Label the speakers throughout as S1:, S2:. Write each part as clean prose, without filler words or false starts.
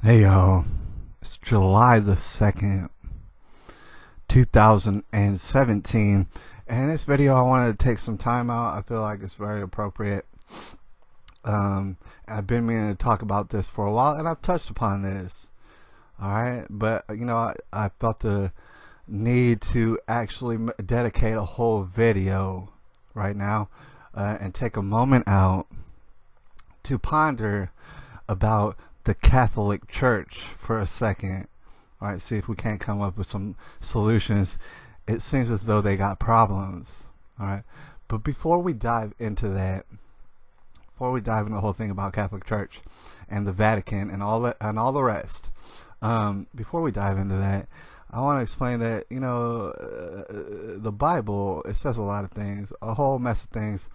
S1: Hey yo, it's July the 2nd, 2017, and in this video I wanted to take some time out. I feel like it's very appropriate. I've been meaning to talk about this for a while, and I've touched upon this, alright? But, I felt the need to actually dedicate a whole video right now and take a moment out to ponder about the Catholic Church for a second. All right, see if we can't come up with some solutions. It seems as though they got problems. All right, but before we dive into that, before we dive into the whole thing about Catholic Church and the Vatican and all the rest, before we dive into that, I want to explain that the Bible, it says a lot of things, a whole mess of things,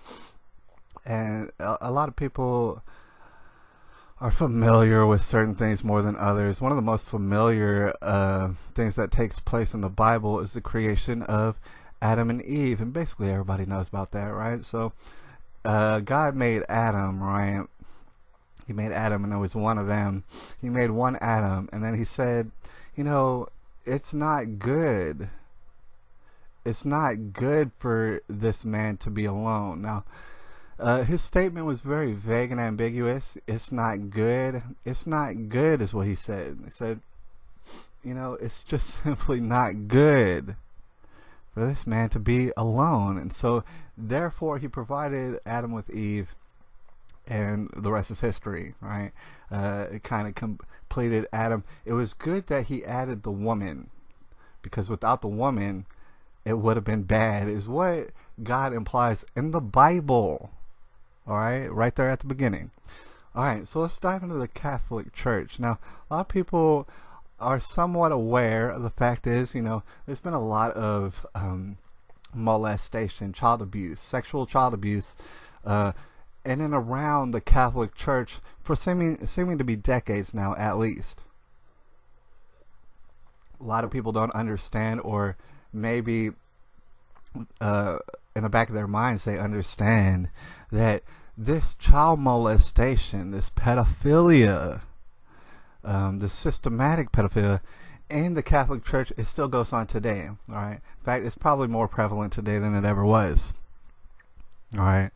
S1: and a lot of people are familiar with certain things more than others. One of the most familiar things that takes place in the Bible is the creation of Adam and Eve, and basically everybody knows about that, right? So God made Adam, right? He made Adam, and it was one of them. He made one Adam, and then he said, it's not good. It's not good for this man to be alone. Now, his statement was very vague and ambiguous. It's not good. It's not good is what he said. He said, it's just simply not good for this man to be alone. And so, therefore, he provided Adam with Eve, and the rest is history, right? It kind of completed Adam. It was good that he added the woman, because without the woman, it would have been bad, is what God implies in the Bible. All right there at the beginning. All right, so let's dive into the Catholic Church. Now, a lot of people are somewhat aware of the fact is, there's been a lot of molestation, child abuse, sexual child abuse, in and around the Catholic Church for seeming to be decades now, at least. A lot of people don't understand, or maybe in the back of their minds they understand that this child molestation, this pedophilia, this systematic pedophilia in the Catholic Church, it still goes on today. All right, in fact, it's probably more prevalent today than it ever was. All right,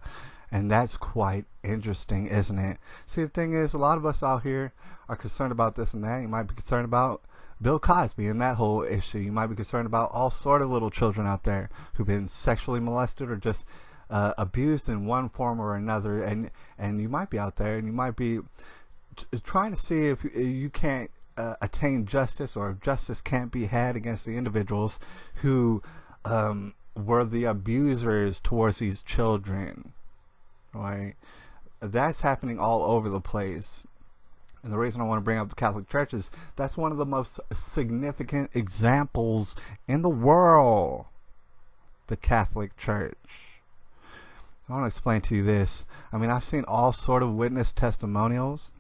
S1: and that's quite interesting, isn't it? See, the thing is, a lot of us out here are concerned about this and that. You might be concerned about Bill Cosby and that whole issue. You might be concerned about all sort of little children out there who've been sexually molested or just abused in one form or another, and you might be out there and you might be trying to see if you can't attain justice, or if justice can't be had against the individuals who were the abusers towards these children, right? That's happening all over the place. And the reason I want to bring up the Catholic Church is that's one of the most significant examples in the world. The Catholic Church. I want to explain to you this. I mean, I've seen all sort of witness testimonials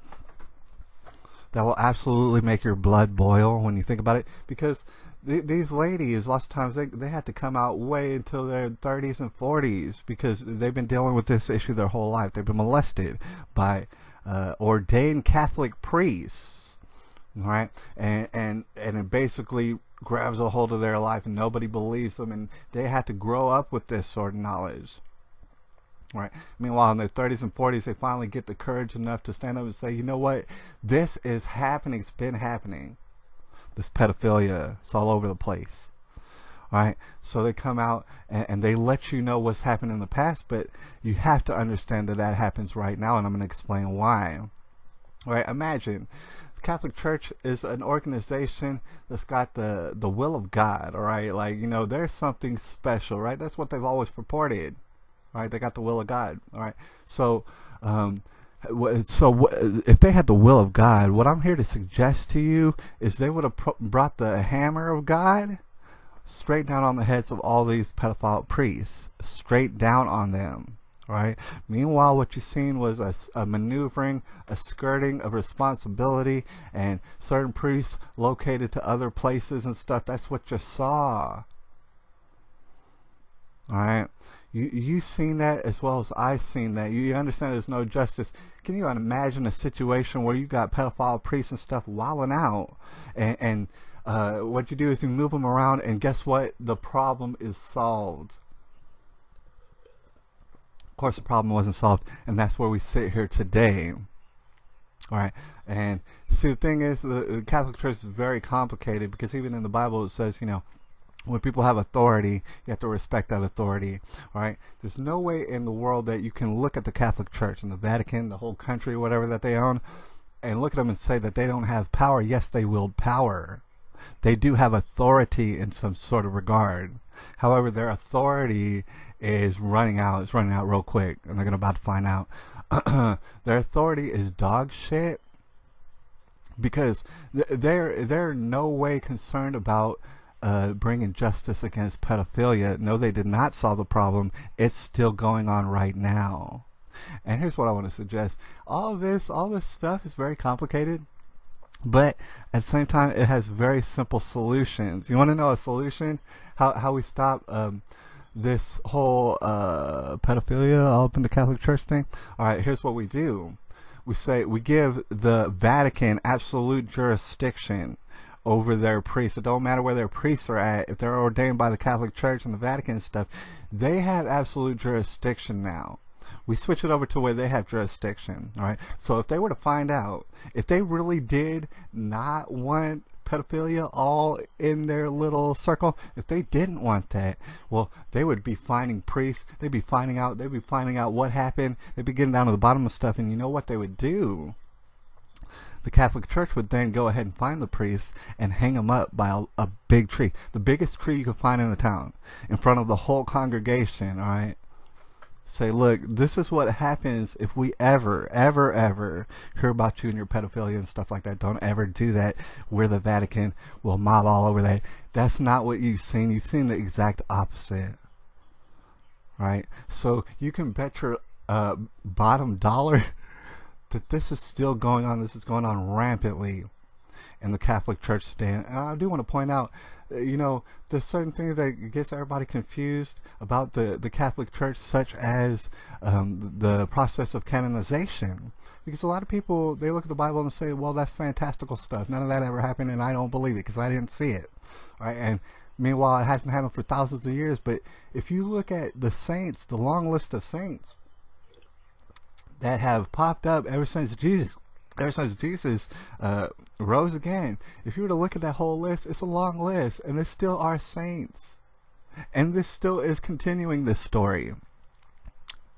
S1: that will absolutely make your blood boil when you think about it. Because these ladies, lots of times, they had to come out way until their 30s and 40s because they've been dealing with this issue their whole life. They've been molested by ordained Catholic priests, right? And it basically grabs a hold of their life, and nobody believes them, and they had to grow up with this sort of knowledge, right? Meanwhile, in their 30s and 40s, they finally get the courage enough to stand up and say, you know what, this is happening. It's been happening. This pedophilia, it's all over the place. Right, so they come out and they let you know what's happened in the past, but you have to understand that happens right now, and I'm going to explain why. Right, imagine the Catholic Church is an organization that's got the will of God. All right, like, there's something special, right? That's what they've always purported. Right, they got the will of God. All right, so if they had the will of God, what I'm here to suggest to you is they would have brought the hammer of God straight down on the heads of all these pedophile priests, straight down on them, right? Meanwhile, what you've seen was a maneuvering, a skirting of responsibility, and certain priests located to other places and stuff. That's what you saw, all right? You've seen that as well as I've seen that. You understand there's no justice. Can you imagine a situation where you got pedophile priests and stuff wilding out, and what you do is you move them around, and guess what? The problem is solved. Of course, the problem wasn't solved, and that's where we sit here today. All right, and see, the thing is, the Catholic Church is very complicated, because even in the Bible it says, when people have authority, you have to respect that authority. All right, there's no way in the world that you can look at the Catholic Church and the Vatican, the whole country, whatever that they own, and look at them and say that they don't have power. Yes, they wield power. They do have authority in some sort of regard. However, their authority is running out. It's running out real quick, and they're about to find out. Their authority is dog shit, because they're no way concerned about bringing justice against pedophilia. No, they did not solve the problem. It's still going on right now. And here's what I want to suggest. All this stuff is very complicated, but at the same time it has very simple solutions. You want to know a solution? How we stop this whole pedophilia all up in the Catholic Church thing? Alright, here's what we do. We give the Vatican absolute jurisdiction over their priests. It don't matter where their priests are at. If they're ordained by the Catholic Church and the Vatican and stuff, they have absolute jurisdiction now. We switch it over to where they have jurisdiction. All right. So if they were to find out, if they really did not want pedophilia all in their little circle, if they didn't want that, well, they would be finding priests. They'd be finding out what happened. They'd be getting down to the bottom of stuff. And you know what they would do? The Catholic Church would then go ahead and find the priests and hang them up by a big tree, the biggest tree you could find in the town, in front of the whole congregation. All right, say, look, this is what happens if we ever hear about you and your pedophilia and stuff like that. Don't ever do that. We're the Vatican. We'll mob all over that. That's not what you've seen. You've seen the exact opposite. Right? So you can bet your bottom dollar that this is still going on. This is going on rampantly in the Catholic Church today. And I do want to point out, there's certain things that gets everybody confused about the Catholic Church, such as the process of canonization. Because a lot of people, they look at the Bible and say, well, that's fantastical stuff. None of that ever happened, and I don't believe it because I didn't see it. Right? And meanwhile, it hasn't happened for thousands of years. But if you look at the saints, the long list of saints that have popped up ever since Jesus rose again, if you were to look at that whole list, it's a long list, and there still are saints, and this still is continuing this story.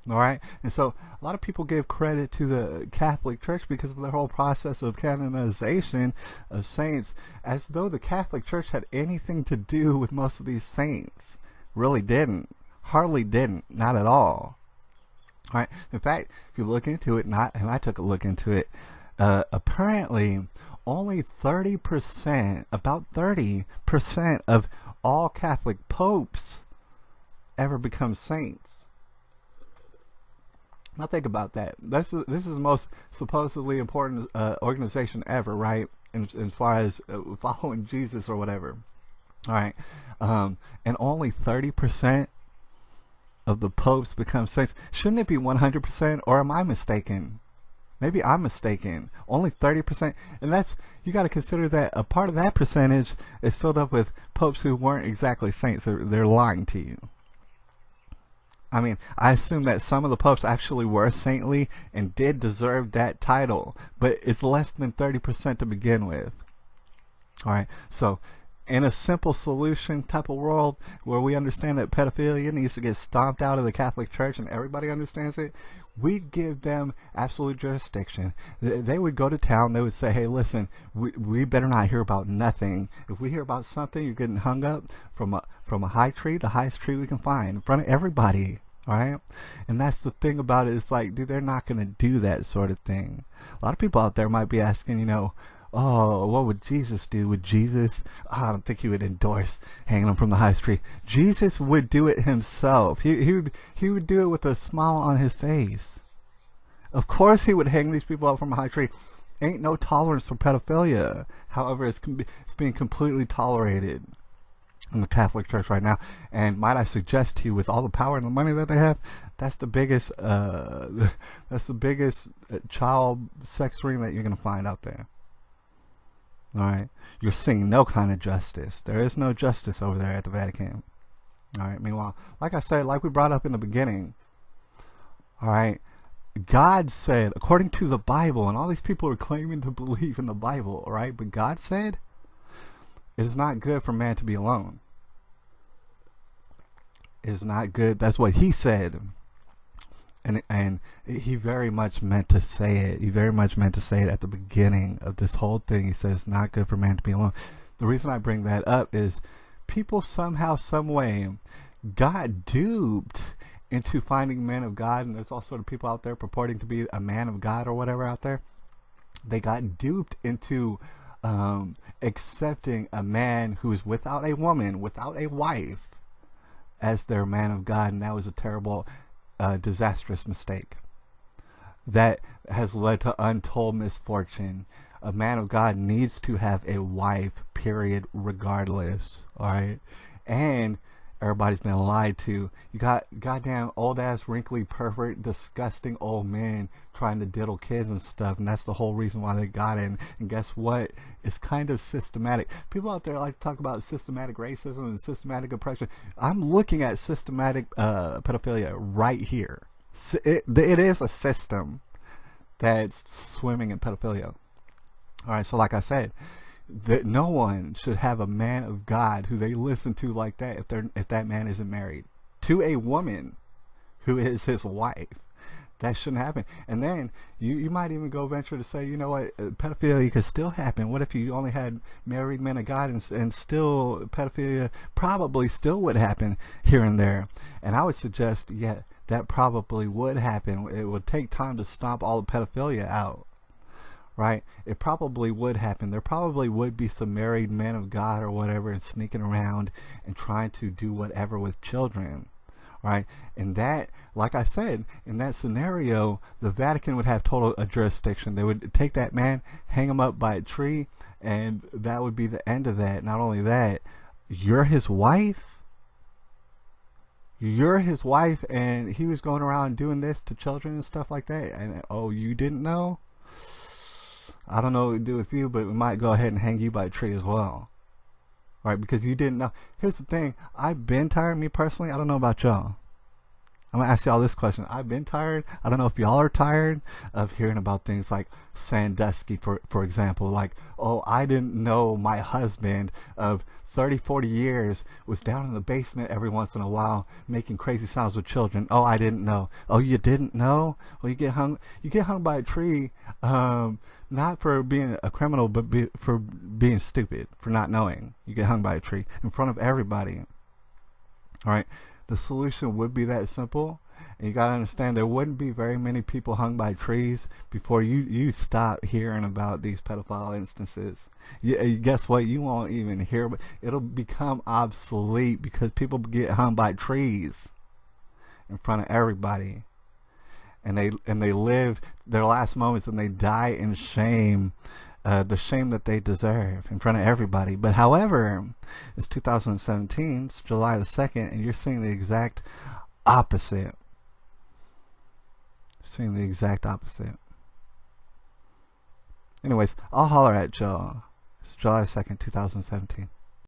S1: All right, and so a lot of people give credit to the Catholic Church because of their whole process of canonization of saints, as though the Catholic Church had anything to do with most of these saints. Really didn't. Hardly didn't. Not at all. All right. In fact, if you look into it, and I took a look into it, apparently only 30%, about 30% of all Catholic popes ever become saints. Now think about that. This is the most supposedly important organization ever, right? As far as following Jesus or whatever. All right. And only 30% of the popes become saints. Shouldn't it be 100%, or am I mistaken? Maybe I'm mistaken. Only 30%, and that's, you got to consider that a part of that percentage is filled up with popes who weren't exactly saints. They're lying to you. I mean, I assume that some of the popes actually were saintly and did deserve that title, but it's less than 30% to begin with. All right, so in a simple solution type of world where we understand that pedophilia needs to get stomped out of the Catholic Church and everybody understands it, we'd give them absolute jurisdiction. They would go to town. They would say, hey, listen, we better not hear about nothing. If we hear about something, you're getting hung up from a high tree, the highest tree we can find, in front of everybody. All right? And that's the thing about it. It's like, dude, they're not going to do that sort of thing. A lot of people out there might be asking, oh, what would Jesus do? Would Jesus, I don't think he would endorse hanging them from the high tree. Jesus would do it himself. He would do it with a smile on his face. Of course he would hang these people up from a high tree. Ain't no tolerance for pedophilia. However, it's being completely tolerated. in the Catholic Church right now. And might I suggest to you, with all the power and the money that they have, that's the biggest child sex ring that you're gonna find out there. All right, you're seeing no kind of justice. There is no justice over there at the Vatican. All right. Meanwhile, like I said, like we brought up in the beginning, all right, God said, according to the Bible, and all these people are claiming to believe in the Bible, all right, but God said it is not good for man to be alone. It is not good. That's what he said. And he very much meant to say it. He very much meant to say it at the beginning of this whole thing. He says it's not good for man to be alone. The reason I bring that up is people somehow, some way, got duped into finding men of God, and there's all sort of people out there purporting to be a man of God or whatever out there. They got duped into accepting a man who's without a woman, without a wife, as their man of God, and that was a terrible, disastrous mistake that has led to untold misfortune. A man of God needs to have a wife, period, regardless. All right, and everybody's been lied to. You got goddamn old ass, wrinkly, pervert, disgusting old men trying to diddle kids and stuff, and that's the whole reason why they got in. And guess what? It's kind of systematic. People out there like to talk about systematic racism and systematic oppression. I'm looking at systematic pedophilia right here. It is a system that's swimming in pedophilia. All right, so like I said, that no one should have a man of God who they listen to like that if that man isn't married to a woman who is his wife. That shouldn't happen. And then you might even go venture to say, you know what, pedophilia could still happen. What if you only had married men of God, and still pedophilia probably still would happen here and there? And I would suggest, yeah, that probably would happen. It would take time to stomp all the pedophilia out. Right? It probably would happen. There probably would be some married men of God or whatever and sneaking around and trying to do whatever with children. Right? And that, like I said, in that scenario, the Vatican would have total jurisdiction. They would take that man, hang him up by a tree, and that would be the end of that. Not only that, you're his wife? You're his wife, and he was going around doing this to children and stuff like that. And oh, you didn't know? I don't know what to do with you, but we might go ahead and hang you by a tree as well. Right? Because you didn't know. Here's the thing. I've been tired, me personally. I don't know about y'all. I'm going to ask y'all this question. I've been tired. I don't know if y'all are tired of hearing about things like Sandusky, for example. Like, oh, I didn't know my husband of 30, 40 years was down in the basement every once in a while making crazy sounds with children. Oh, I didn't know. Oh, you didn't know? Well, you get hung by a tree, not for being a criminal, but for being stupid, for not knowing. You get hung by a tree in front of everybody. All right. The solution would be that simple, and you gotta understand there wouldn't be very many people hung by trees before you stop hearing about these pedophile instances. Guess what? You won't even hear, but it'll become obsolete because people get hung by trees in front of everybody, and they live their last moments and they die in shame. The shame that they deserve in front of everybody. But however, it's 2017, it's July the 2nd, and you're seeing the exact opposite. Seeing the exact opposite. Anyways, I'll holler at y'all. It's July 2nd, 2017.